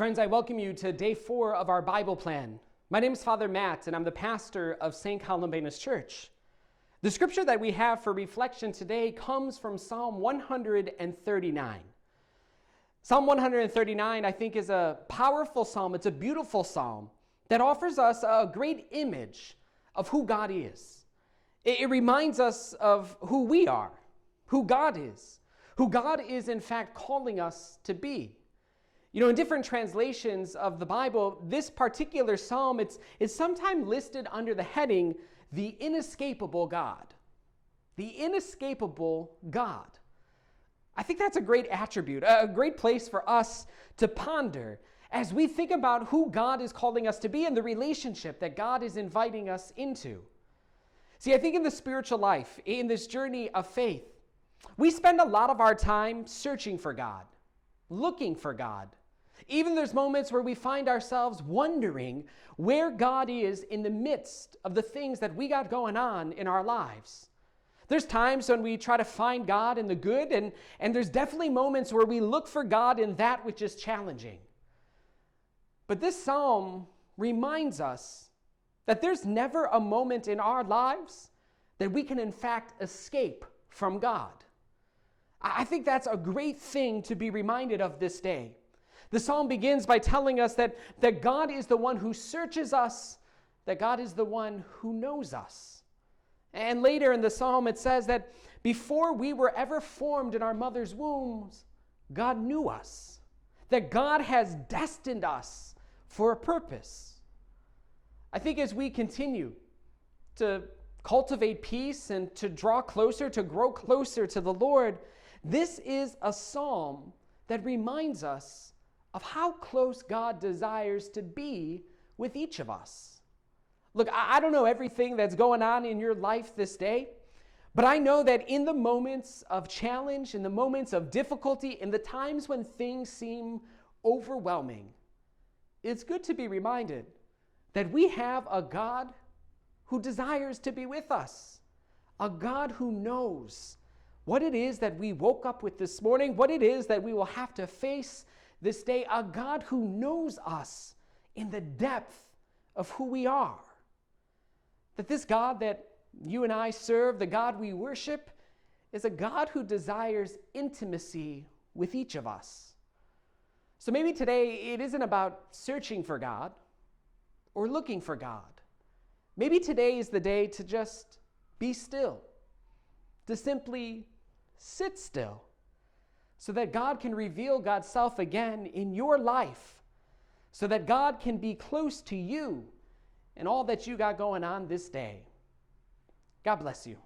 Friends, I welcome you to day 4 of our Bible plan. My name is Father Matt, and I'm the pastor of St. Columbanus Church. The scripture that we have for reflection today comes from Psalm 139. Psalm 139, I think, is a powerful psalm. It's a beautiful psalm that offers us a great image of who God is. It reminds us of who we are, who God is in fact calling us to be. You know, in different translations of the Bible, this particular psalm, it's sometimes listed under the heading, the inescapable God. The inescapable God. I think that's a great attribute, a great place for us to ponder as we think about who God is calling us to be and the relationship that God is inviting us into. See, I think in the spiritual life, in this journey of faith, we spend a lot of our time searching for God, looking for God. Even there's moments where we find ourselves wondering where God is in the midst of the things that we got going on in our lives. There's times when we try to find God in the good, and there's definitely moments where we look for God in that which is challenging. But this psalm reminds us that there's never a moment in our lives that we can in fact escape from God. I think that's a great thing to be reminded of this day. The psalm begins by telling us that God is the one who searches us, that God is the one who knows us. And later in the psalm it says that before we were ever formed in our mother's wombs, God knew us, that God has destined us for a purpose. I think as we continue to cultivate peace and to draw closer, to grow closer to the Lord, this is a psalm that reminds us of how close God desires to be with each of us. Look, I don't know everything that's going on in your life this day, but I know that in the moments of challenge, in the moments of difficulty, in the times when things seem overwhelming, it's good to be reminded that we have a God who desires to be with us, a God who knows what it is that we woke up with this morning, what it is that we will have to face this day, a God who knows us in the depth of who we are. That this God that you and I serve, the God we worship, is a God who desires intimacy with each of us. So maybe today it isn't about searching for God or looking for God. Maybe today is the day to just be still, to simply sit still, so that God can reveal God's self again in your life, so that God can be close to you and all that you got going on this day. God bless you.